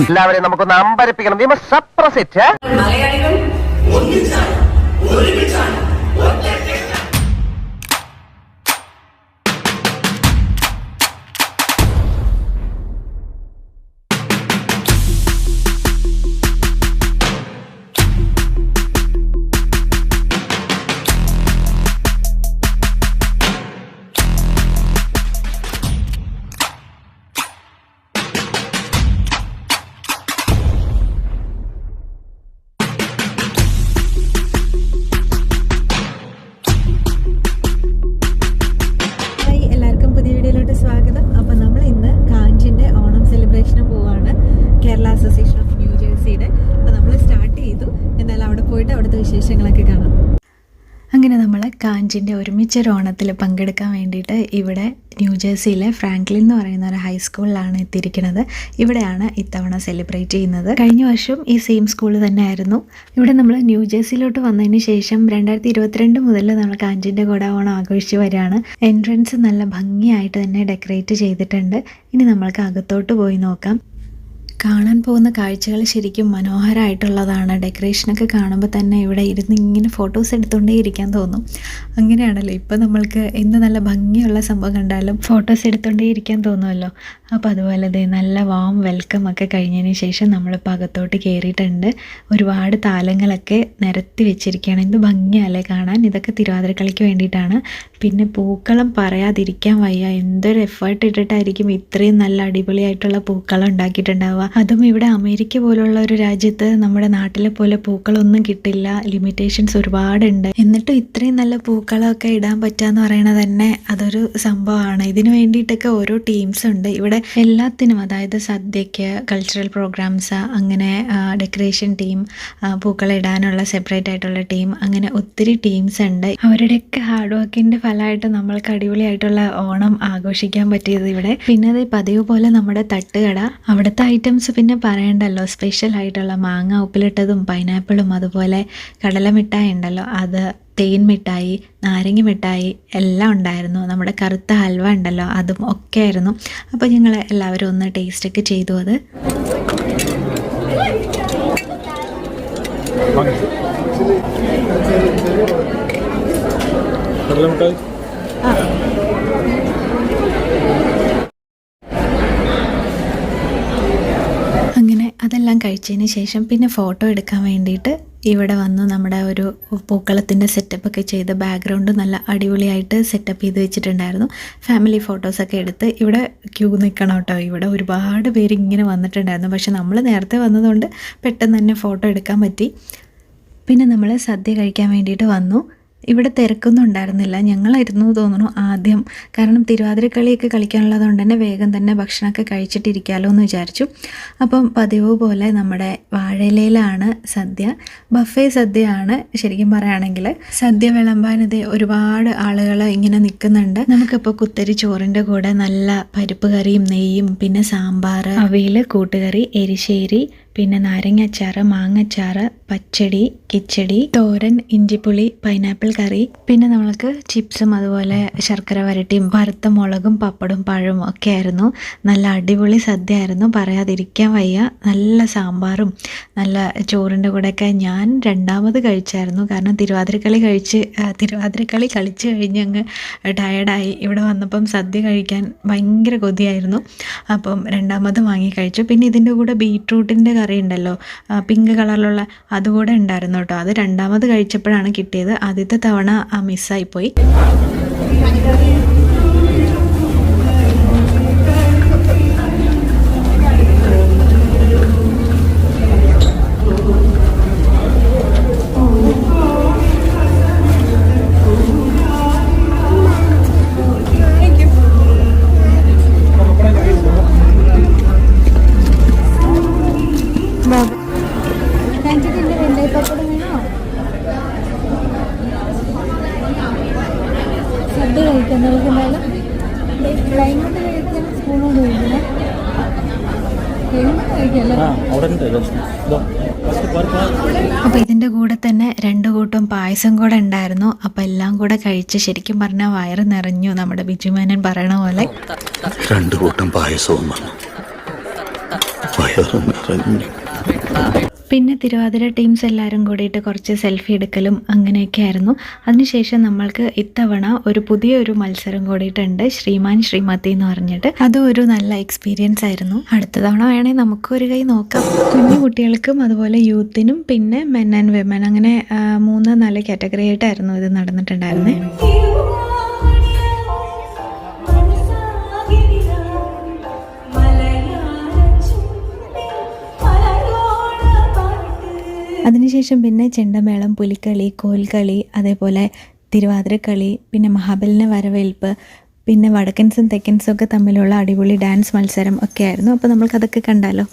എല്ലാവരെയും നമുക്കൊന്ന് അമ്പരപ്പിക്കണം. We must suppress it. മലയാളികൾ ഒന്നിച്ചാണ്, ഒരുമിച്ചാണ്. സ്വാഗതം. അപ്പോൾ നമ്മൾ ഇന്ന് കാഞ്ചിൻ്റെ ഓണം സെലിബ്രേഷന് പോവാണ്, കേരള അസോസിയേഷൻ ഓഫ് ന്യൂ ജേഴ്സിയുടെ. അപ്പോൾ നമ്മൾ സ്റ്റാർട്ട് ചെയ്തു. എന്നാലും അവിടെ പോയിട്ട് അവിടുത്തെ വിശേഷങ്ങളൊക്കെ കാണാം. അങ്ങനെ നമ്മൾ കാഞ്ചിൻ്റെ ഒരുമിച്ചൊരു ഓണത്തിൽ പങ്കെടുക്കാൻ വേണ്ടിയിട്ട് ഇവിടെ ന്യൂജേഴ്സിയിലെ ഫ്രാങ്ക്ലിൻ എന്ന് പറയുന്ന ഒരു ഹൈസ്കൂളിലാണ് എത്തിയിരിക്കുന്നത്. ഇവിടെയാണ് ഇത്തവണ സെലിബ്രേറ്റ് ചെയ്യുന്നത്. കഴിഞ്ഞ വർഷം ഈ സെയിം സ്കൂൾ തന്നെ ആയിരുന്നു. ഇവിടെ നമ്മൾ ന്യൂജേഴ്സിയിലോട്ട് വന്നതിന് ശേഷം 2022 മുതൽ നമ്മൾ കാഞ്ചിൻ്റെ കൂടെ ഓണം ആഘോഷിച്ച് വരികയാണ്. എൻട്രൻസ് നല്ല ഭംഗിയായിട്ട് തന്നെ ഡെക്കറേറ്റ് ചെയ്തിട്ടുണ്ട്. ഇനി നമ്മൾക്ക് അകത്തോട്ട് പോയി നോക്കാം. കാണാൻ പോകുന്ന കാഴ്ചകൾ ശരിക്കും മനോഹരമായിട്ടുള്ളതാണ്. ഡെക്കറേഷനൊക്കെ കാണുമ്പോൾ തന്നെ ഇവിടെ ഇരുന്ന് ഇങ്ങനെ ഫോട്ടോസ് എടുത്തുകൊണ്ടേ ഇരിക്കാൻ തോന്നും. അങ്ങനെയാണല്ലോ, ഇപ്പോൾ നമ്മൾക്ക് എന്ത് നല്ല ഭംഗിയുള്ള സംഭവം കണ്ടാലും ഫോട്ടോസ് എടുത്തുകൊണ്ടേ ഇരിക്കാൻ തോന്നുമല്ലോ. അപ്പോൾ അതുപോലെ നല്ല വാം വെൽക്കം ഒക്കെ കഴിഞ്ഞതിന് ശേഷം നമ്മളിപ്പോൾ അകത്തോട്ട് കയറിയിട്ടുണ്ട്. ഒരുപാട് താലങ്ങളൊക്കെ നിരത്തി വെച്ചിരിക്കുകയാണ്. എന്ത് ഭംഗിയല്ലേ കാണാൻ. ഇതൊക്കെ തിരുവാതിരക്കളിക്ക് വേണ്ടിയിട്ടാണ്. പിന്നെ പൂക്കളം പറയാതിരിക്കാൻ വയ്യ. എന്തൊരു എഫേർട്ട് ഇട്ടിട്ടായിരിക്കും ഇത്രയും നല്ല അടിപൊളിയായിട്ടുള്ള പൂക്കളം ഉണ്ടാക്കിയിട്ടുണ്ടാവുക. അതും ഇവിടെ അമേരിക്ക പോലുള്ള ഒരു രാജ്യത്ത് നമ്മുടെ നാട്ടിലെ പോലെ പൂക്കളൊന്നും കിട്ടില്ല. ലിമിറ്റേഷൻസ് ഒരുപാടുണ്ട്. എന്നിട്ടും ഇത്രയും നല്ല പൂക്കളമൊക്കെ ഇടാൻ പറ്റുകയെന്ന് പറയണത് തന്നെ അതൊരു സംഭവമാണ്. ഇതിന് വേണ്ടിയിട്ടൊക്കെ ഓരോ ടീംസ് ഉണ്ട് ഇവിടെ എല്ലാത്തിനും. അതായത് സദ്യക്ക്, കൾച്ചറൽ പ്രോഗ്രാംസ്, അങ്ങനെ ഡെക്കറേഷൻ ടീം, പൂക്കളിടാനുള്ള സെപ്പറേറ്റ് ആയിട്ടുള്ള ടീം, അങ്ങനെ ഒത്തിരി ടീംസ് ഉണ്ട്. അവരുടെയൊക്കെ ഹാർഡ് വർക്കിൻ്റെ ഫലമായിട്ട് നമ്മൾക്ക് അടിപൊളിയായിട്ടുള്ള ഓണം ആഘോഷിക്കാൻ പറ്റിയത് ഇവിടെ. പിന്നെ അത് പതിവ് പോലെ നമ്മുടെ തട്ടുകട, അവിടുത്തെ ഐറ്റംസ് പിന്നെ പറയണ്ടല്ലോ. സ്പെഷ്യൽ ആയിട്ടുള്ള മാങ്ങ ഉപ്പിലിട്ടതും പൈനാപ്പിളും അതുപോലെ കടല മിഠായി ഉണ്ടല്ലോ, അത്, തേൻ മിഠായി, നാരങ്ങ മിഠായി എല്ലാം ഉണ്ടായിരുന്നു. നമ്മുടെ കറുത്ത ഹൽവ ഉണ്ടല്ലോ, അതും ഒക്കെ ആയിരുന്നു. അപ്പോൾ ഞങ്ങൾ എല്ലാവരും ഒന്ന് ടേസ്റ്റൊക്കെ ചെയ്തു. അത് അങ്ങനെ അതെല്ലാം കഴിച്ചതിന് ശേഷം പിന്നെ ഫോട്ടോ എടുക്കാൻ വേണ്ടിയിട്ട് ഇവിടെ വന്ന് നമ്മുടെ ഒരു പൂക്കളത്തിൻ്റെ സെറ്റപ്പൊക്കെ ചെയ്ത് ബാക്ക്ഗ്രൗണ്ട് നല്ല അടിപൊളിയായിട്ട് സെറ്റപ്പ് ചെയ്ത് വെച്ചിട്ടുണ്ടായിരുന്നു. ഫാമിലി ഫോട്ടോസൊക്കെ എടുത്ത് ഇവിടെ ക്യൂ നിൽക്കണം കേട്ടോ. ഇവിടെ ഒരുപാട് പേര് ഇങ്ങനെ വന്നിട്ടുണ്ടായിരുന്നു. പക്ഷെ നമ്മൾ നേരത്തെ വന്നതുകൊണ്ട് പെട്ടെന്ന് തന്നെ ഫോട്ടോ എടുക്കാൻ പറ്റി. പിന്നെ നമ്മൾ സദ്യ കഴിക്കാൻ വേണ്ടിയിട്ട് വന്നു. ഇവിടെ തിരക്കൊന്നും ഉണ്ടായിരുന്നില്ല. ഞങ്ങളായിരുന്നു തോന്നുന്നു ആദ്യം. കാരണം തിരുവാതിരക്കളിയൊക്കെ കളിക്കാനുള്ളത് കൊണ്ട് തന്നെ വേഗം തന്നെ ഭക്ഷണമൊക്കെ കഴിച്ചിട്ടിരിക്കാമല്ലോ എന്ന് വിചാരിച്ചു. അപ്പം പതിവ് പോലെ നമ്മുടെ വാഴയിലയിലാണ് സദ്യ. ബഫേ സദ്യയാണ് ശരിക്കും പറയുകയാണെങ്കിൽ. സദ്യ വിളമ്പാനിത് ഒരുപാട് ആളുകൾ ഇങ്ങനെ നിൽക്കുന്നുണ്ട്. നമുക്കിപ്പോൾ കുത്തരി ചോറിൻ്റെ കൂടെ നല്ല പരിപ്പ് കറിയും നെയ്യും, പിന്നെ സാമ്പാർ, അവിയൽ, കൂട്ടുകറി, എരിശ്ശേരി, പിന്നെ നാരങ്ങാച്ചാറ്, മാങ്ങച്ചാറ്, പച്ചടി, കിച്ചടി, തോരൻ, ഇഞ്ചിപ്പുളി, പൈനാപ്പിൾ കറി, പിന്നെ നമ്മൾക്ക് ചിപ്സും അതുപോലെ ശർക്കര വരട്ടിയും വറുത്ത മുളകും പപ്പടും പഴവും ഒക്കെ ആയിരുന്നു. നല്ല അടിപൊളി സദ്യ ആയിരുന്നു, പറയാതിരിക്കാൻ വയ്യ. നല്ല സാമ്പാറും നല്ല ചോറിൻ്റെ കൂടെയൊക്കെ ഞാൻ രണ്ടാമത് കഴിച്ചായിരുന്നു. കാരണം തിരുവാതിരക്കളി കളിച്ച് കഴിഞ്ഞ് അങ്ങ് ടയർഡായി. ഇവിടെ വന്നപ്പം സദ്യ കഴിക്കാൻ ഭയങ്കര കൊതിയായിരുന്നു. അപ്പം രണ്ടാമത് വാങ്ങി കഴിച്ചു. പിന്നെ ഇതിൻ്റെ കൂടെ ബീട്രൂട്ടിൻ്റെ കറി ഉണ്ടല്ലോ, പിങ്ക് കളറിലുള്ള, അതുകൂടെ ഉണ്ടായിരുന്നു കേട്ടോ. അത് രണ്ടാമത് കഴിച്ചപ്പോഴാണ് കിട്ടിയത്. ആദ്യത്തെ തവണ മിസ്സായിപ്പോയി. സദ്യ കഴിക്കുന്നവർക്കെന്തായാലും ക്ലൈമറ്റ് കഴിക്കുന്ന സ്പൂണോട് കഴിക്കണം. അപ്പോൾ ഇതിൻ്റെ കൂടെ തന്നെ 2 കൂട്ടം പായസം കൂടെ ഉണ്ടായിരുന്നു. അപ്പോൾ എല്ലാം കൂടെ കഴിച്ച് ശരിക്കും പറഞ്ഞാൽ വയറ് നിറഞ്ഞു. നമ്മുടെ ബിജുമേനൻ പറയണ പോലെ 2 കൂട്ടം പായസവും വന്നു. വയറ് നിറഞ്ഞു. പിന്നെ തിരുവാതിര ടീംസ് എല്ലാവരും കൂടിയിട്ട് കുറച്ച് സെൽഫി എടുക്കലും അങ്ങനെയൊക്കെ ആയിരുന്നു. അതിനുശേഷം നമ്മൾക്ക് ഇത്തവണ ഒരു പുതിയൊരു മത്സരം കൂടിയിട്ടുണ്ട്, ശ്രീമാൻ ശ്രീമതി എന്ന് പറഞ്ഞിട്ട്. അതും ഒരു നല്ല എക്സ്പീരിയൻസ് ആയിരുന്നു. അടുത്ത തവണ വേണമെങ്കിൽ നമുക്ക് ഒരു കൈ നോക്കാം. കുഞ്ഞു കുട്ടികൾക്കും അതുപോലെ യൂത്തിനും പിന്നെ മെൻ ആൻഡ് വിമൻ അങ്ങനെ 3-4 കാറ്റഗറി ആയിട്ടായിരുന്നു ഇത് നടന്നിട്ടുണ്ടായിരുന്നേ. അതിനുശേഷം പിന്നെ ചെണ്ടമേളം, പുലിക്കളി, കോൽക്കളി, അതേപോലെ തിരുവാതിരക്കളി, പിന്നെ മഹാബലിനെ വരവേൽപ്പ്, പിന്നെ വടക്കൻസും തെക്കൻസും ഒക്കെ തമ്മിലുള്ള അടിപൊളി ഡാൻസ് മത്സരം ഒക്കെ ആയിരുന്നു. അപ്പോൾ നമ്മൾക്കതൊക്കെ കണ്ടാലോ.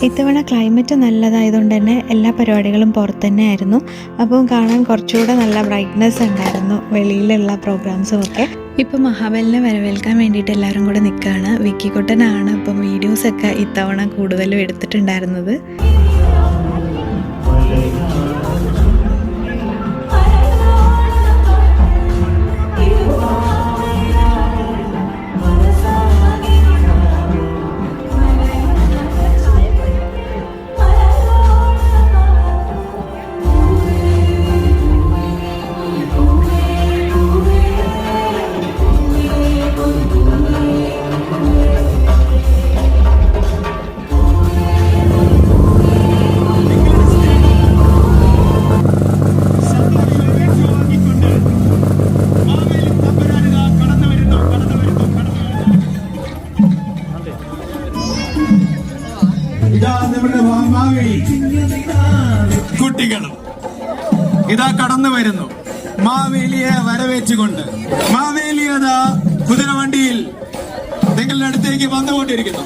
ഇത്തവണ ക്ലൈമറ്റ് നല്ലതായതുകൊണ്ട് തന്നെ എല്ലാ പരിപാടികളും പുറത്ത് തന്നെ ആയിരുന്നു. അപ്പം കാണാൻ കുറച്ചുകൂടെ നല്ല ബ്രൈറ്റ്നെസ് ഉണ്ടായിരുന്നു വെളിയിലുള്ള പ്രോഗ്രാംസും ഒക്കെ. ഇപ്പം മഹാബലിനെ വരവേൽക്കാൻ വേണ്ടിയിട്ട് എല്ലാവരും കൂടെ നിൽക്കുകയാണ്. വിക്കിക്കുട്ടനാണ് ഇപ്പം വീഡിയോസൊക്കെ ഇത്തവണ കൂടുതലും എടുത്തിട്ടുണ്ടായിരുന്നത്. കുട്ടികളും ഇതാ കടന്നു വരുന്നു മാവേലിയെ വരവേച്ചുകൊണ്ട്. മാവേലിയത കുതിരവണ്ടിയിൽ നിങ്ങളുടെ അടുത്തേക്ക് വന്നുകൊണ്ടിരിക്കുന്നു.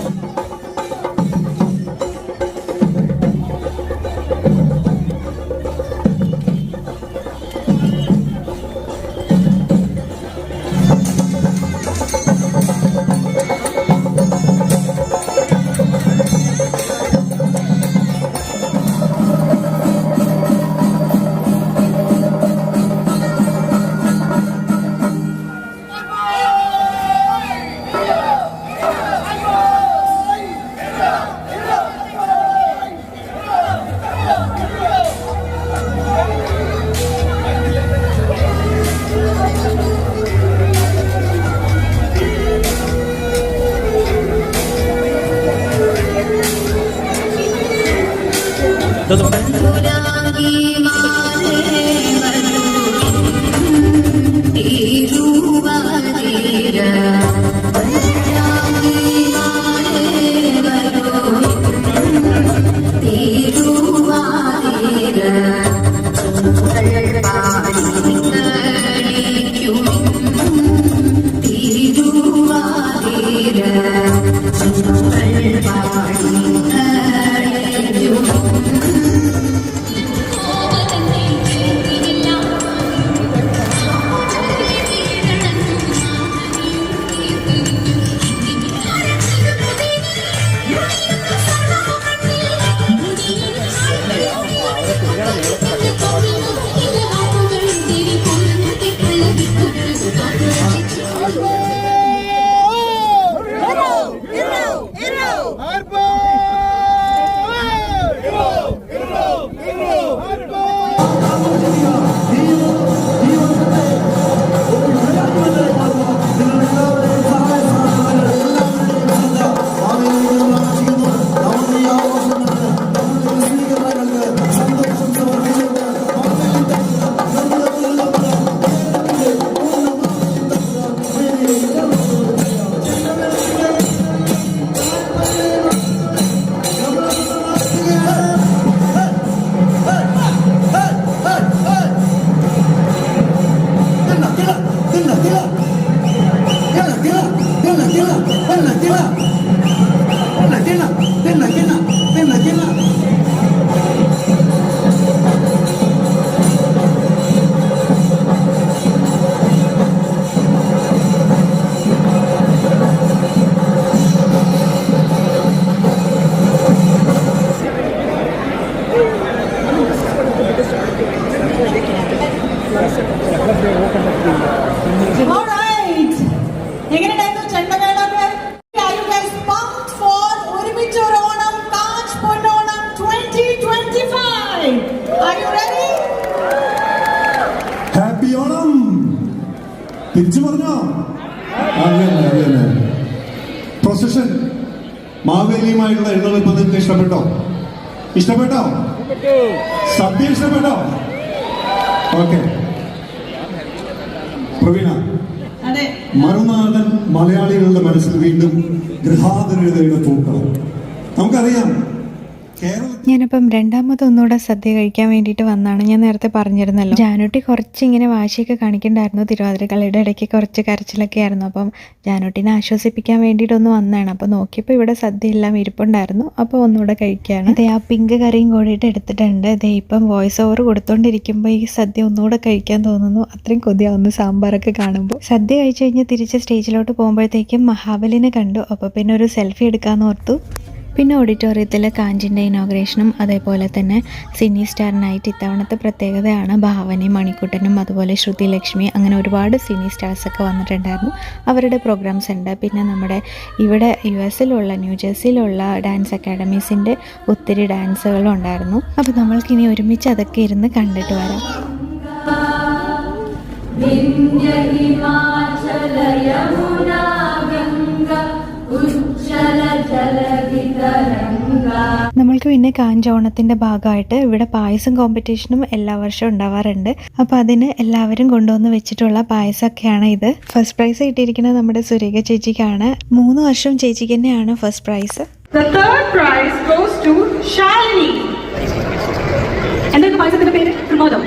തിരിച്ചു പറഞ്ഞോ? അങ്ങനെ പ്രൊസഷൻ മാവേലിയുമായിട്ടുള്ള എഴുന്നള്ളിപ്പ് നിങ്ങൾക്ക് ഇഷ്ടപ്പെട്ടോ? ഇഷ്ടപ്പെട്ടോ? സദ്യ ഇഷ്ടപ്പെട്ടോ? ഓക്കെ. പ്രവീണ, മറുനാടൻ മലയാളികളുടെ മനസ്സിൽ വീണ്ടും ഗൃഹാതുരതയുടെ പൂക്കളം. നമുക്കറിയാം ഞാനിപ്പം രണ്ടാമതൊന്നുകൂടെ സദ്യ കഴിക്കാൻ വേണ്ടിയിട്ട് വന്നാണ്. ഞാൻ നേരത്തെ പറഞ്ഞിരുന്നല്ലോ, ജാനുട്ടി കുറച്ച് ഇങ്ങനെ വാശിയൊക്കെ കാണിക്കണ്ടായിരുന്നു. തിരുവാതിരക്കളിയുടെ ഇടയ്ക്ക് കുറച്ച് കരച്ചിലൊക്കെ ആയിരുന്നു. അപ്പം ജാനുട്ടിനെ ആശ്വസിപ്പിക്കാൻ വേണ്ടിയിട്ടൊന്ന് വന്നതാണ്. അപ്പോൾ നോക്കിയപ്പോൾ ഇവിടെ സദ്യ എല്ലാം ഇരിപ്പുണ്ടായിരുന്നു. അപ്പോൾ ഒന്നുകൂടെ കഴിക്കുകയാണ്. അതെ, ആ പിങ്ക് കറിയും കൂടിയിട്ട് എടുത്തിട്ടുണ്ട്. അതെ, ഇപ്പം വോയിസ് ഓവർ കൊടുത്തോണ്ടിരിക്കുമ്പോൾ ഈ സദ്യ ഒന്നുകൂടെ കഴിക്കാൻ തോന്നുന്നു. അത്രയും കൊതിയാവുന്നു സാമ്പാറൊക്കെ കാണുമ്പോൾ. സദ്യ കഴിച്ചു കഴിഞ്ഞ് തിരിച്ച് സ്റ്റേജിലോട്ട് പോകുമ്പോഴത്തേക്കും മഹാബലിനെ കണ്ടു. അപ്പോൾ പിന്നെ ഒരു സെൽഫി എടുക്കാമെന്ന് ഓർത്തു. പിന്നെ ഓഡിറ്റോറിയത്തിൽ കാഞ്ചിൻ്റെ ഇനോഗ്രേഷനും അതേപോലെ തന്നെ സിനി സ്റ്റാർ നൈറ്റ് ഇത്തവണത്തെ പ്രത്യേകതയാണ്. ഭാവനയും മണിക്കുട്ടനും അതുപോലെ ശ്രുതി ലക്ഷ്മി അങ്ങനെ ഒരുപാട് സിനി സ്റ്റാർസൊക്കെ വന്നിട്ടുണ്ടായിരുന്നു. അവരുടെ പ്രോഗ്രാംസ് ഉണ്ട്. പിന്നെ നമ്മുടെ ഇവിടെ US-ലുള്ള ന്യൂജേഴ്സിയിലുള്ള ഡാൻസ് അക്കാഡമീസിൻ്റെ ഒത്തിരി ഡാൻസുകളും ഉണ്ടായിരുന്നു. അപ്പോൾ നമ്മൾക്കിനി ഒരുമിച്ച് അതൊക്കെ ഇരുന്ന് കണ്ടിട്ട് വരാം. നമ്മൾക്ക് പിന്നെ കാഞ്ചോണത്തിൻ്റെ ഭാഗമായിട്ട് ഇവിടെ പായസം കോമ്പറ്റീഷനും എല്ലാ വർഷവും ഉണ്ടാവാറുണ്ട്. അപ്പോൾ അതിന് എല്ലാവരും കൊണ്ടുവന്ന് വെച്ചിട്ടുള്ള പായസമൊക്കെയാണ് ഇത്. ഫസ്റ്റ് പ്രൈസ് കിട്ടിയിരിക്കുന്നത് നമ്മുടെ സുരേഖ ചേച്ചിക്കാണ്. 3 വർഷം ചേച്ചിക്ക് തന്നെയാണ് first prize. The third prize goes to Shalini. എന്താണ് പായസത്തിന്റെ പേര്? പ്രമോദം.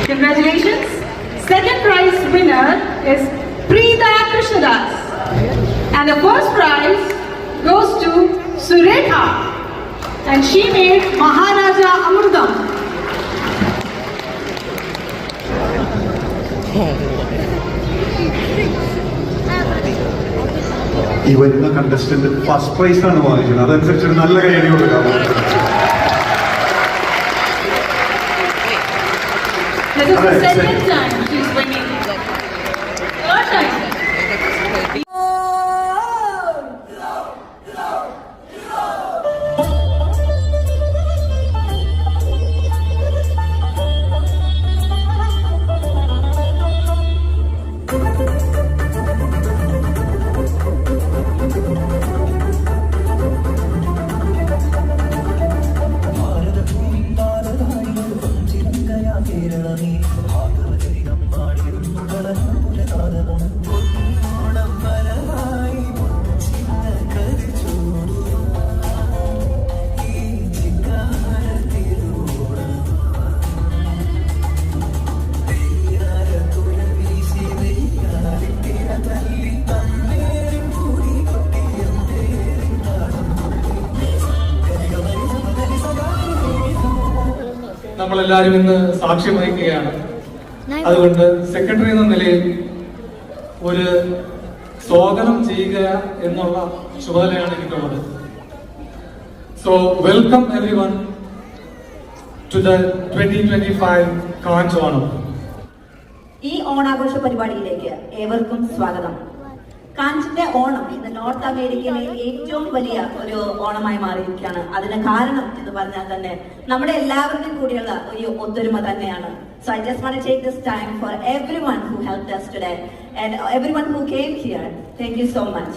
Congratulations. Second prize winner is Preeta Krishnadas. And the first prize goes to Surekha. And she made Maharaja Amrudam. ഈ വരുന്ന കണ്ടസ്റ്റന്റ് ഫസ്റ്റ് പ്രൈസ് ആണ് വാങ്ങിച്ചത്. അതനുസരിച്ച് നല്ല കൈയടി കൊടുക്കാം. This is the second time she's winning. Third time. നമ്മളെല്ലാവരും ഇന്ന് സാക്ഷ്യം വഹിക്കുകയാണ്. അതുകൊണ്ട് സെക്രട്ടറി എന്ന നിലയിൽ ഒരു സ്വാഗതം ചെയ്യുക എന്നുള്ള ചുമതലയാണ് എനിക്കുള്ളത്. So welcome everyone to the 2025 Kanch Onam. ഈ ഓണാഘോഷ പരിപാടിയിലേക്ക് ഏവർക്കും സ്വാഗതം. കാഞ്ചിന്റെ ഓണം ഇന്ന് നോർത്ത് അമേരിക്കയിലെ ഏറ്റവും വലിയ ഒരു ഓണമായി മാറിയിരിക്കുകയാണ്. അതിന് കാരണം എന്ന് പറഞ്ഞാൽ തന്നെ നമ്മുടെ എല്ലാവരുടെയും കൂടിയുള്ള ഒരു ഒത്തൊരുമ തന്നെയാണ്. So I just want to take this time for everyone who helped us today and everyone who came here. Thank you so much.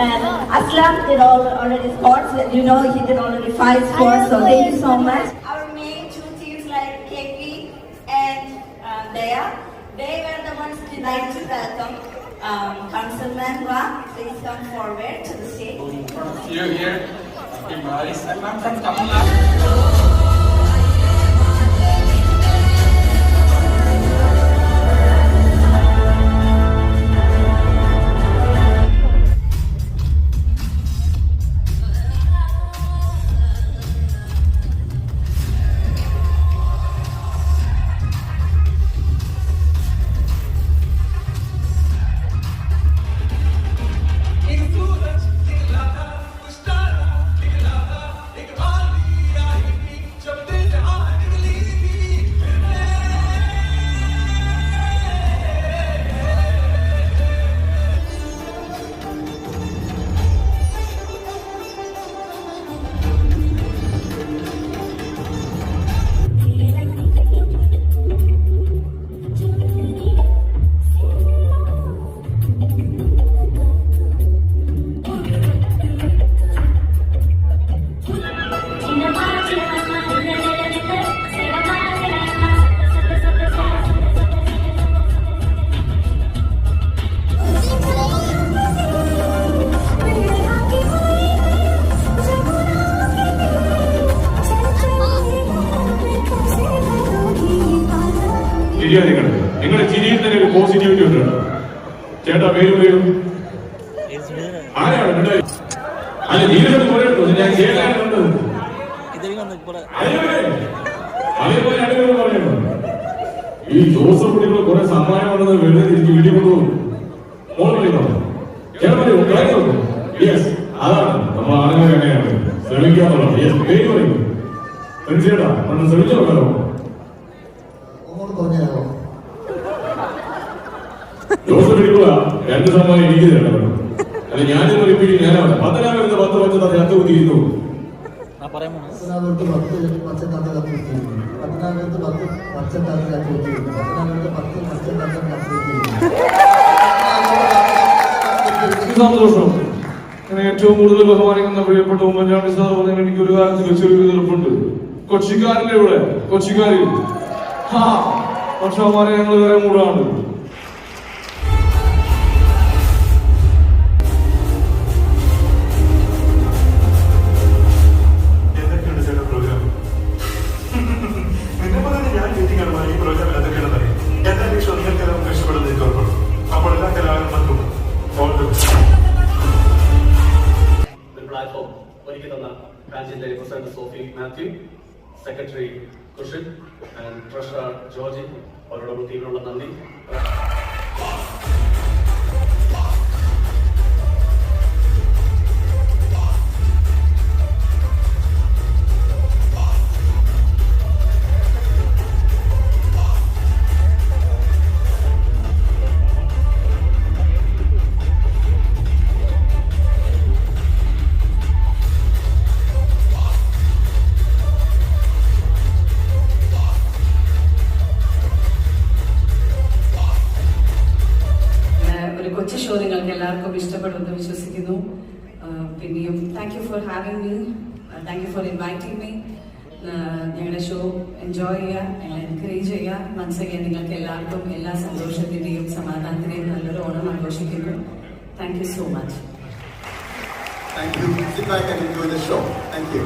And Aslam did already sports. You know, he did already 5 sports. So thank you so much. Our main 2 teams like KP and Daya, they were the ones who like to welcome Councilman Wa. Please come forward to the stage. See you here. I'm from Tamil Nadu. നിങ്ങളുടെ ചിരിയിൽ തന്നെ ഒരു positivity ഉണ്ട്. ചേട്ടാ പേര് പേരും ആരാണ് അല്ല നീരൊക്കെ പോയിട്ടുണ്ടോ? ഞാൻ കേട്ടാറുണ്ട്. അതേപോലെ അടിപൊളി പറയുന്നു. ഈ ജോസഫ് കുട്ടികൾ കുറെ സമ്മാനമാണെന്ന് വെറുതെ എനിക്ക് വീട്ടിൽ കൊണ്ടുപോകും. മോൾ പറയുന്നോ കേട്ടോ? യെസ്, അതാണ് നമ്മൾ ആളുകൾ എങ്ങനെയാണ് ശ്രമിക്കാന്നുള്ളത്. യെസ്, പേര് പറയും. ചേട്ടാ നമ്മൾ ശ്രമിച്ചു നോക്കാമോ? ജോസഫ് എടുക്കുക 2 സമ്മാനം എനിക്ക് തരണം. അല്ല ഞാനിന്ന് റിപ്പീറ്റ് ഞാനാണ് 10 10 കത്ത് കുത്തിയിരുന്നു. 10 പച്ചക്കറി കത്ത് കുത്തിയിരുന്നു. 10 പച്ചക്കറി കത്ത് കുത്തിയിരുന്നു. 10 പച്ചക്കറി കത്ത് കുത്തിയിരുന്നു. സന്തോഷം. ഏറ്റവും കൂടുതൽ ബഹുമാനിക്കുന്ന പ്രിയപ്പെട്ട ഉമ്മൻചാണ്ടി സാർ പറഞ്ഞാൽ എനിക്ക് ഒരു കാര്യത്തിൽ വെച്ചൊരു എതിർപ്പുണ്ട്. കൊച്ചിക്കാരൻ്റെ ഇവിടെ കൊച്ചിക്കാരിൽ പക്ഷെ അവന്മാരെ ഞങ്ങൾ വേറെ മൂടാണ്. President Sophie Matthew, Secretary Kushin, and Treasurer Georgie, അവരോടൊപ്പം ടീമിനുള്ള നന്ദി. കൊച്ചി ഷോ നിങ്ങൾക്ക് എല്ലാവർക്കും ഇഷ്ടപ്പെടുമെന്ന് വിശ്വസിക്കുന്നു. പിന്നെയും thank you for having me, thank you for inviting me. ഞങ്ങളുടെ ഷോ എൻജോയ് ചെയ്യുക, എൻകറേജ് ചെയ്യുക. മനസ്സിലാക്കിയ നിങ്ങൾക്ക് എല്ലാവർക്കും എല്ലാ സന്തോഷത്തിന്റെയും സമാധാനത്തിന്റെയും നല്ലൊരു ഓണം ആഘോഷിക്കുന്നു. Thank you so much. Thank you. Sit back and enjoy the show. Thank you.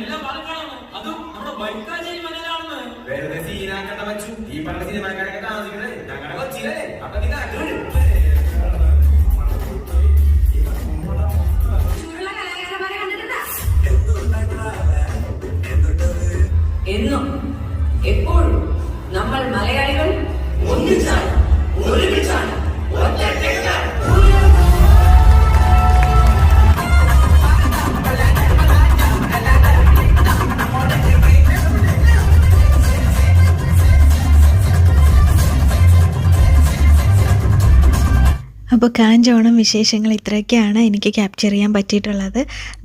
എല്ലാം പാലക്കാടാണ്. അതും നമ്മുടെ ബൈക്കാഞ്ചേരി മലയിലാണെന്ന്. വെറുതെ സീനാക്കട്ട വച്ചു. ഈ പറഞ്ഞ സിനിമാക്കാരൊക്കെ താമസിക്കുന്നത് ഞങ്ങളുടെ കൊച്ചിയിലല്ലേ? അപ്പൊ നിങ്ങൾ എന്നും എപ്പോഴും നമ്മൾ മലയാളികൾ ഒന്നിച്ചാണ്, ഒരുമിച്ചാണ്, ഒറ്റക്കെട്ടാണ്. അപ്പോൾ കാഞ്ച് ഓണം വിശേഷങ്ങൾ ഇത്രയൊക്കെയാണ് എനിക്ക് ക്യാപ്ചർ ചെയ്യാൻ പറ്റിയിട്ടുള്ളത്.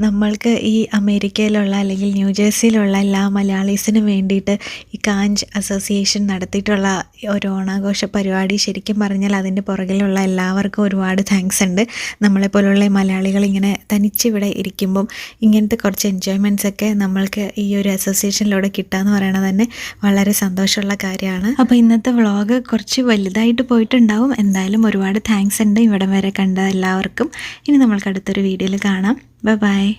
നമ്മൾക്ക് ഈ അമേരിക്കയിലുള്ള അല്ലെങ്കിൽ ന്യൂജേഴ്സിയിലുള്ള എല്ലാ മലയാളീസിനും വേണ്ടിയിട്ട് ഈ കാഞ്ച് അസോസിയേഷൻ നടത്തിയിട്ടുള്ള ഒരു ഓണാഘോഷ പരിപാടി ശരിക്കും പറഞ്ഞാൽ അതിൻ്റെ പുറകിലുള്ള എല്ലാവർക്കും ഒരുപാട് താങ്ക്സ് ഉണ്ട്. നമ്മളെപ്പോലുള്ള മലയാളികൾ ഇങ്ങനെ തനിച്ചിവിടെ ഇരിക്കുമ്പം ഇങ്ങനത്തെ കുറച്ച് എൻജോയ്മെൻറ്റ്സ് ഒക്കെ നമ്മൾക്ക് ഈ ഒരു അസോസിയേഷനിലൂടെ കിട്ടുകയെന്ന് പറയുന്നത് തന്നെ വളരെ സന്തോഷമുള്ള കാര്യമാണ്. അപ്പോൾ ഇന്നത്തെ വ്ളോഗ് കുറച്ച് വലുതായിട്ട് പോയിട്ടുണ്ടാവും. എന്തായാലും ഒരുപാട് താങ്ക്സ് ഉണ്ട് ഇവിടം വരെ കണ്ട എല്ലാവർക്കും. ഇനി നമ്മൾക്ക് അടുത്തൊരു വീഡിയോയിൽ കാണാം. ബൈ.